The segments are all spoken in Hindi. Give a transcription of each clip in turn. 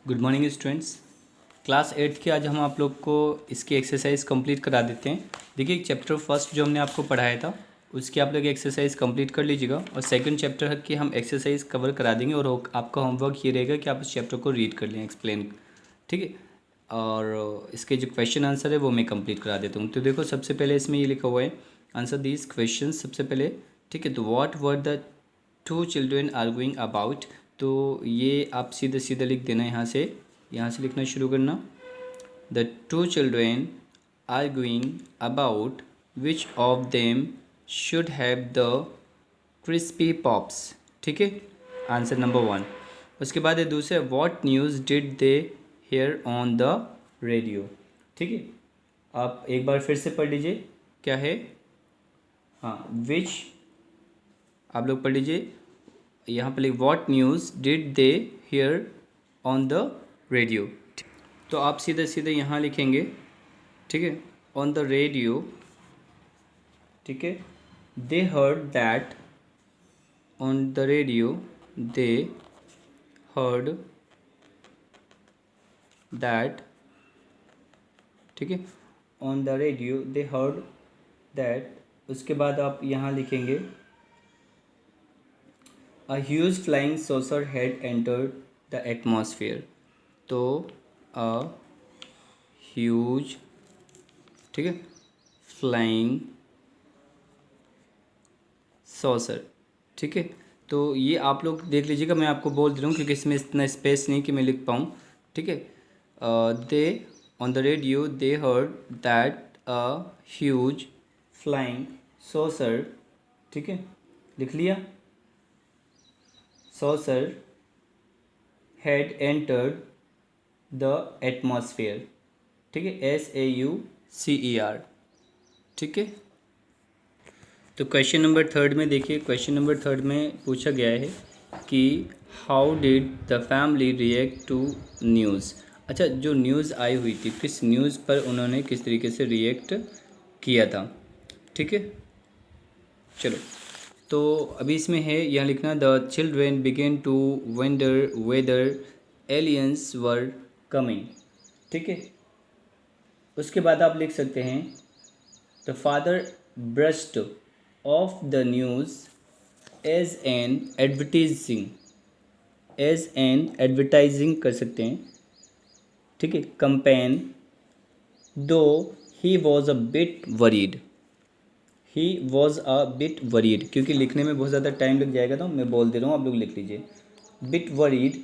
Good morning students. क्लास 8 की आज हम आप लोग को इसकी एक्सरसाइज कंप्लीट करा देते हैं। देखिए चैप्टर फर्स्ट जो हमने आपको पढ़ाया था उसकी आप लोग एक्सरसाइज कंप्लीट कर लीजिएगा और सेकंड चैप्टर की हम एक्सरसाइज कवर करा देंगे और आपका होमवर्क ये रहेगा कि आप इस चैप्टर को रीड कर लें, एक्सप्लेन, ठीक है। और इसके जो क्वेश्चन आंसर है वो मैं कंप्लीट करा देता हूँ। तो देखो सबसे पहले इसमें ये लिखा हुआ है आंसर दीज क्वेश्चन सबसे पहले, ठीक है। तो what were the two children arguing about, तो ये आप सीधे सीधे लिख देना, यहाँ से लिखना शुरू करना। The two children arguing about which of them should have the crispy pops, ठीक है, आंसर नंबर 1। उसके बाद है दूसरे, what news did they hear on the radio, ठीक है। आप एक बार फिर से पढ़ लीजिए, क्या है, हाँ, विच, आप लोग पढ़ लीजिए, यहाँ पर लिख what news did they hear on the radio. तो आप सीधे सीधे यहाँ लिखेंगे, ठीक है, ऑन द रेडियो, ठीक है। दे heard that, on the radio they heard that, ठीक है, on the radio they heard that. उसके बाद आप यहाँ लिखेंगे A huge flying saucer had entered the atmosphere. तो a huge, ठीक है, flying saucer, ठीक है। तो ये आप लोग देख लीजिएगा, मैं आपको बोल दे रहा हूँ क्योंकि इसमें इतना स्पेस नहीं कि मैं लिख पाऊँ, ठीक है। They on the radio they heard that a huge flying saucer, ठीक है, लिख लिया। saucer had entered the atmosphere, ठीक है, SAUCER, ठीक है। तो क्वेश्चन नंबर 3 में देखिए, क्वेश्चन नंबर 3 में पूछा गया है कि how did the family react to news. अच्छा, जो न्यूज़ आई हुई थी, किस न्यूज़ पर उन्होंने किस तरीके से रिएक्ट किया था, ठीक है। चलो, तो अभी इसमें है, यहाँ लिखना, the children begin to wonder whether aliens were coming, ठीक है। उसके बाद आप लिख सकते हैं the father brushed off the news as an advertising कर सकते हैं, ठीक है, campaign, though he was a bit worried, क्योंकि लिखने में बहुत ज़्यादा टाइम लग जाएगा तो मैं बोल दे रहा हूँ, आप लोग लिख लीजिए, बिट वरीड।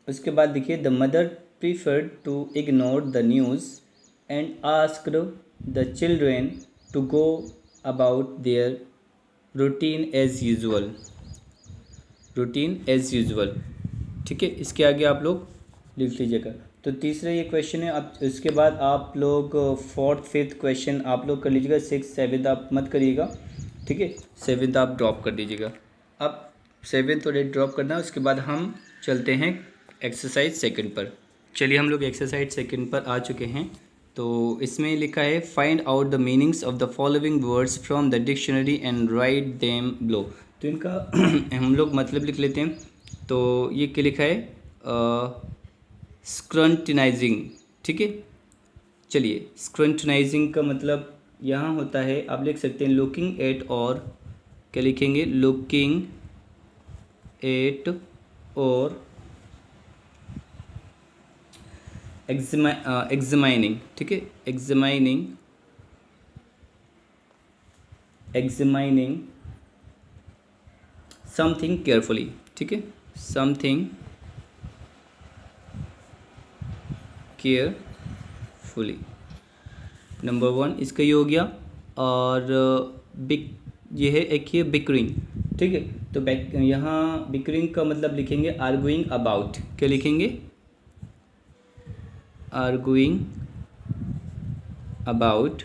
उसके बाद देखिए, the mother preferred to ignore the news and asked the children to go about their routine as usual, ठीक है। इसके आगे आप लोग लिख लीजिएगा। तो तीसरा ये क्वेश्चन है। अब इसके बाद आप लोग 4th 5th क्वेश्चन आप लोग कर लीजिएगा, 6th 7th आप मत करिएगा, ठीक है, 7th आप ड्रॉप कर दीजिएगा। अब 7th और 8th ड्रॉप करना है। उसके बाद हम चलते हैं एक्सरसाइज सेकंड पर। चलिए, हम लोग एक्सरसाइज सेकंड पर आ चुके हैं। तो इसमें लिखा है find out the meanings of the following words from the dictionary and write them below. तो इनका हम लोग मतलब लिख लेते हैं। तो ये क्या लिखा है, स्क्रंटिनाइजिंग, ठीक है। चलिए, स्क्रंटिनाइजिंग का मतलब यहाँ होता है, आप लिख सकते हैं लुकिंग एट, और क्या लिखेंगे, लुकिंग एट और एग्जामाइनिंग, ठीक है, एग्जामाइनिंग समथिंग केयरफुली, ठीक है, समथिंग केयरफुली, नंबर 1 इसका ये हो गया। और ये है एक, ये बिकरिंग, ठीक है। तो यहाँ बिकरिंग का मतलब लिखेंगे आर्गुइंग अबाउट, क्या लिखेंगे, arguing about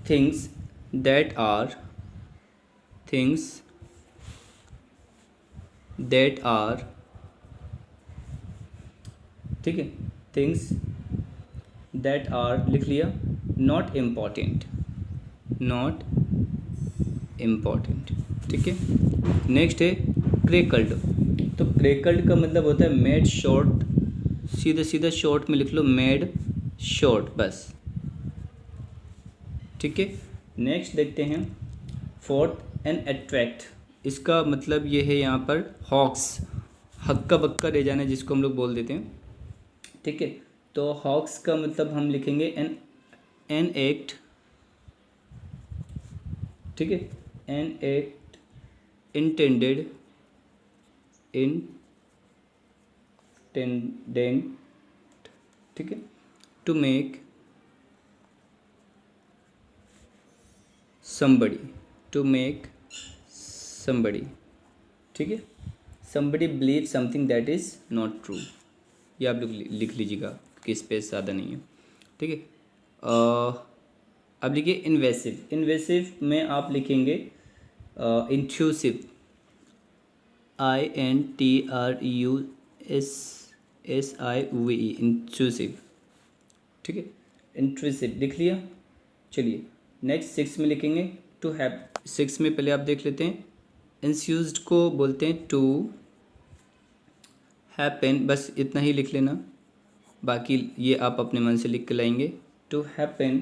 things that are ठीक है, थिंग्स दैट आर, लिख लिया, नॉट इम्पॉर्टेंट, ठीक है। नेक्स्ट है क्रेकल्ड, तो क्रैकल्ड का मतलब होता है मेड शॉर्ट, सीधा सीधा शॉर्ट में लिख लो मेड शॉर्ट बस, ठीक है। नेक्स्ट देखते हैं फोर्थ एंड अट्रैक्ट, इसका मतलब ये है यहाँ पर हॉक्स, हक्का बक्का रह जाना जिसको हम लोग बोल देते हैं, ठीक है। तो हॉक्स का मतलब हम लिखेंगे एन एक्ट, ठीक है, एन एक्ट इंटेंडेड ठीक है, टू मेक somebody, ठीक है, somebody believe something that is not true, ये आप लोग लिख लीजिएगा कि स्पेस ज़्यादा नहीं है, ठीक है। अब लिखिए इन्वेसिव में आप लिखेंगे इंट्रूसिव, INTRUSSIVE, इंट्रूसिव, ठीक है, इंट्रूसिव लिख लिया। चलिए नेक्स्ट 6 में लिखेंगे टू हैव, 6 में पहले आप देख लेते हैं, इंस्यूज्ड को बोलते हैं टू हैपन, बस इतना ही लिख लेना, बाकी ये आप अपने मन से लिख के लाएंगे। टू हैपन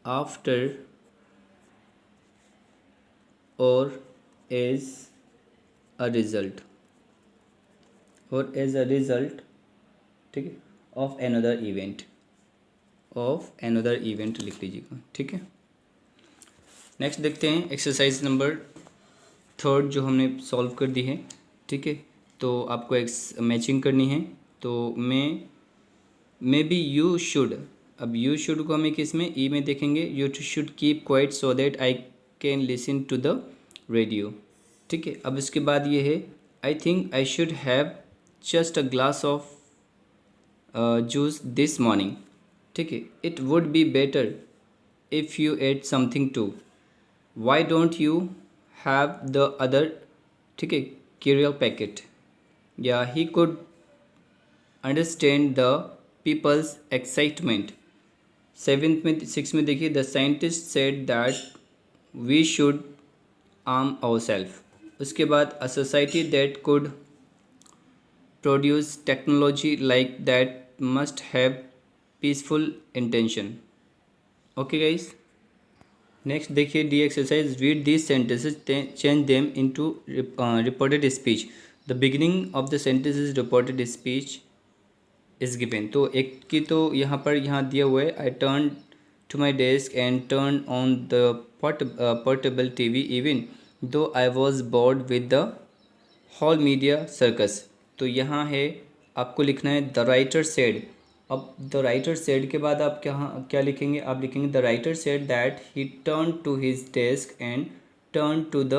आफ्टर और एज अ रिज़ल्ट, ठीक है, ऑफ एनदर इवेंट लिख लीजिएगा, ठीक है। नेक्स्ट देखते हैं एक्सरसाइज नंबर 3 जो हमने सॉल्व कर दी है, ठीक है। तो आपको मैचिंग करनी है, तो मे बी यू शुड, अब यू शुड को हमें किस में, ई में देखेंगे, you should keep quiet so that I can listen to the radio, ठीक है। अब इसके बाद ये है I think I should have just a glass of juice this morning, ठीक है। It would be better if you ate something too, why don't you have the other, ठीक है, cereal पैकेट, या he could understand the people's excitement. 6 में देखिए the scientist said that we should arm ourself, उसके बाद a society that could produce technology like that must have peaceful intention. Okay guys, next देखिए the exercise, read these sentences, change them into reported speech, the beginning of the sentence is reported speech is given. तो एक की तो यहाँ दिया हुआ है, I turn to my desk and turn on the portable TV even though I was bored with the whole media circus. तो यहाँ है आपको लिखना है द राइटर सेड, अब द राइटर सेड के बाद आप क्या लिखेंगे, आप लिखेंगे the writer said that he turn to his desk and turn to the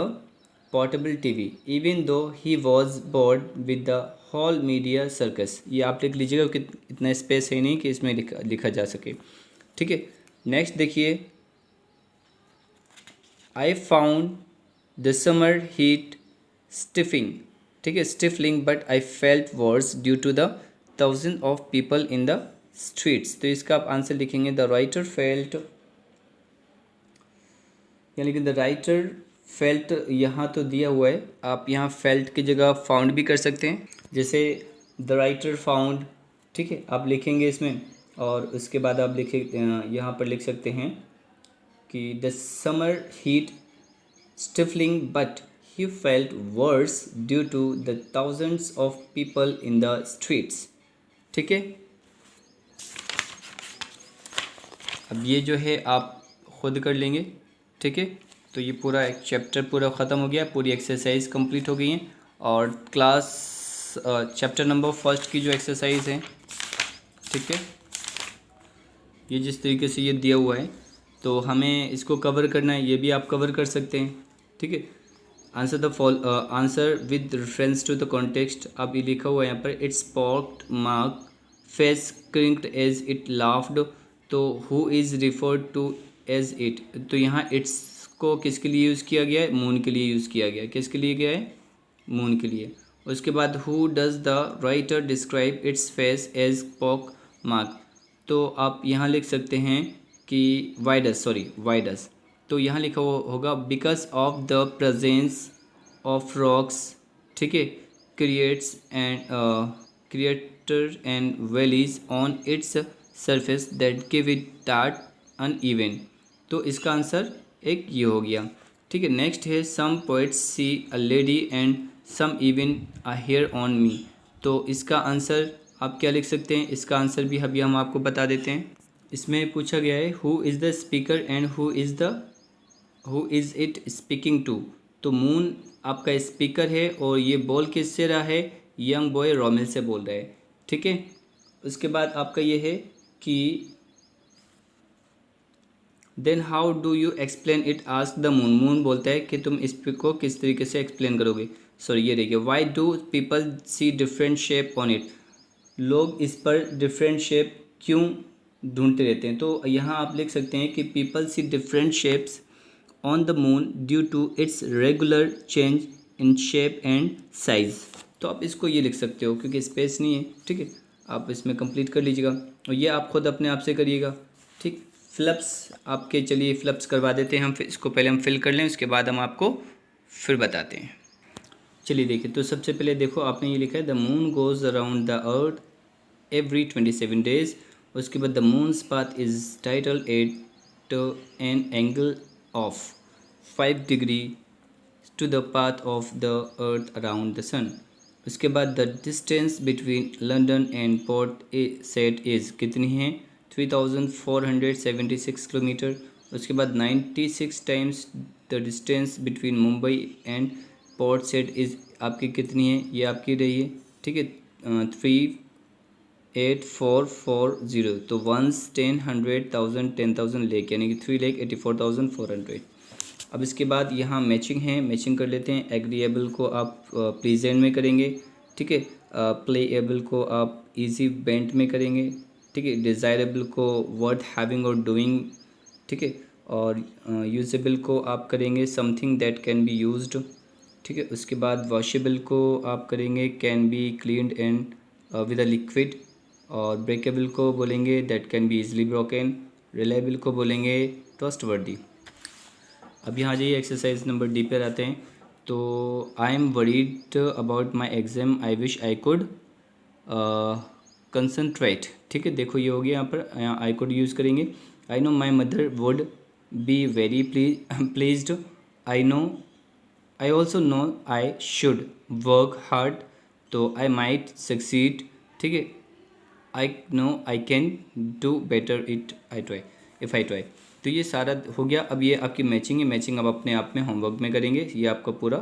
portable TV even though he was bored with the whole media circus. ये आप लिख लीजिएगा कि इतना स्पेस है नहीं कि इसमें लिखा जा सके, ठीक है। नेक्स्ट देखिए, I found the summer heat stifling, ठीक है, stifling, but I felt worse due to the thousand of people in the streets. तो इसका आप आंसर लिखेंगे द राइटर फेल्ट, यानी कि द राइटर फेल्ट यहाँ तो दिया हुआ है, आप यहाँ फेल्ट की जगह फाउंड भी कर सकते हैं, जैसे द राइटर फाउंड, ठीक है, आप लिखेंगे इसमें, और उसके बाद आप यहाँ पर लिख सकते हैं कि the summer heat stifling but he felt worse due to the thousands of people in the streets, ठीक है। अब ये जो है आप खुद कर लेंगे, ठीक है। तो ये पूरा एक चैप्टर पूरा ख़त्म हो गया, पूरी एक्सरसाइज कंप्लीट हो गई है, और क्लास चैप्टर नंबर 1 की जो एक्सरसाइज है, ठीक है, ये जिस तरीके से ये दिया हुआ है तो हमें इसको कवर करना है, ये भी आप कवर कर सकते हैं, ठीक है। Answer with reference to the context, अब ये लिखा हुआ है यहाँ पर, it's pocked mark face crinkled as it laughed, तो who is referred to as it, तो यहाँ इट्स को किसके लिए यूज़ किया गया है, मून के लिए यूज़ किया गया है, किसके लिए गया है, मून के लिए। उसके बाद who does the writer describe its face as pock mark, तो आप यहाँ लिख सकते हैं कि वाई डज, तो यहाँ लिखा होगा because of the presence of rocks, ठीक है, creator and valleys on its surface that give it dark uneven. तो इसका आंसर एक ये हो गया। ठीक है, नेक्स्ट है some poets see a lady and some even a hare on me. तो इसका आंसर आप क्या लिख सकते हैं, इसका आंसर भी अभी हम आपको बता देते हैं। इसमें पूछा गया है who is the speaker and who is it speaking to. तो मून आपका स्पीकर है और ये बोल किससे रहा है, यंग बॉय रोमिल से बोल रहा है। ठीक है, उसके बाद आपका ये है कि then how do you explain it, ask the moon. Moon बोलता है कि तुम इस को किस तरीके से एक्सप्लेन करोगे। सॉरी, ये देखिए, why do people see different shape on it. लोग इस पर डिफरेंट शेप क्यों ढूंढते रहते हैं। तो यहाँ आप लिख सकते हैं कि people see different shapes on the moon due to its regular change in shape and size. तो आप इसको ये लिख सकते हो क्योंकि स्पेस नहीं है। ठीक है, आप इसमें कंप्लीट कर लीजिएगा और ये आप खुद अपने आप से करिएगा। ठीक, फ्लप्स आपके, चलिए फ्लप्स करवा देते हैं हम। फिर इसको पहले हम फिल कर लें, उसके बाद हम आपको फिर बताते हैं। चलिए देखिए, तो सबसे पहले देखो आपने ये लिखा है the moon goes around the earth every 27 days। उसके बाद the moon's path is tilted at an angle of 5 degree to the path of the earth around the sun. उसके बाद the distance between London and Port Said is कितनी है, 3476 किलोमीटर। उसके बाद 96 times the distance between Mumbai and Port Said is आपकी कितनी है, ये आपकी रही है। ठीक है, 38440। तो 1 10 100 1000 10,000 लेक, यानी कि 3,84,400। अब इसके बाद यहाँ मैचिंग है, मैचिंग कर लेते हैं। एग्रीएबल को आप प्लीजेंट में करेंगे। ठीक है, प्लेएबल को आप इजी बेंट में करेंगे। ठीक है, डिज़ायरेबल को वर्थ हैविंग और डूइंग। ठीक है, और यूजेबल को आप करेंगे something that can be used. ठीक है, उसके बाद वॉशेबल को आप करेंगे can be cleaned and with a liquid. और ब्रेकेबल को बोलेंगे that can be easily broken. Reliable को बोलेंगे ट्रस्टवर्दी। अब यहाँ जाइए एक्सरसाइज नंबर डी पर आते हैं। तो I am worried about my exam, I wish I could concentrate. ठीक है, देखो ये हो गया, यहाँ पर आई कुड यूज़ करेंगे। I know my mother would be very pleased. I also know I should work hard. तो आई माइट सक्सीड। ठीक है, I know I can do better it I try if I try. तो ये सारा हो गया। अब ये आपकी मैचिंग है, मैचिंग अब अपने आप में होमवर्क में करेंगे। ये आपका पूरा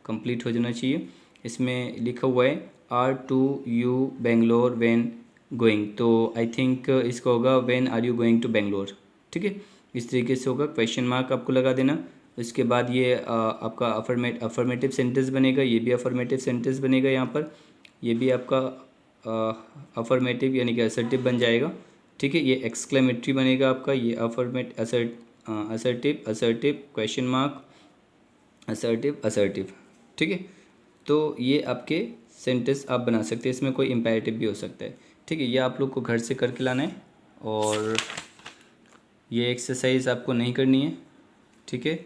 कंप्लीट हो जाना चाहिए। इसमें लिखा हुआ है are to you Bangalore when going. तो आई थिंक इसका होगा when are you going to Bangalore. ठीक है, इस तरीके से होगा, क्वेश्चन मार्क आपको लगा देना। उसके बाद ये आपका अफर्मेटिव सेंटेंस बनेगा, ये भी अफर्मेटिव सेंटेंस बनेगा। यहाँ पर ये भी आपका अफर्मेटिव यानी कि असर्टिव बन जाएगा। ठीक है, ये एक्सक्लेमेटरी बनेगा आपका, ये असर्टिव क्वेश्चन मार्क असर्टिव। ठीक है, तो ये आपके सेंटेंस आप बना सकते हैं। इसमें कोई इम्पेरेटिव भी हो सकता है। ठीक है, ये आप लोग को घर से करके लाना है और ये एक्सरसाइज आपको नहीं करनी है। ठीक है,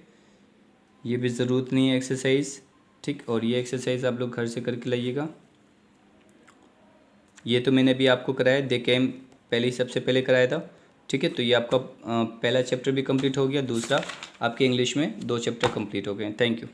ये भी ज़रूरत नहीं है एक्सरसाइज। ठीक, और ये एक्सरसाइज आप लोग घर से करके लाइएगा। ये तो मैंने अभी आपको कराया, दे कैम पहले ही सबसे पहले कराया था। ठीक है, तो ये आपका पहला चैप्टर भी कंप्लीट हो गया, दूसरा आपके इंग्लिश में 2 चैप्टर कंप्लीट हो गए। Thank you.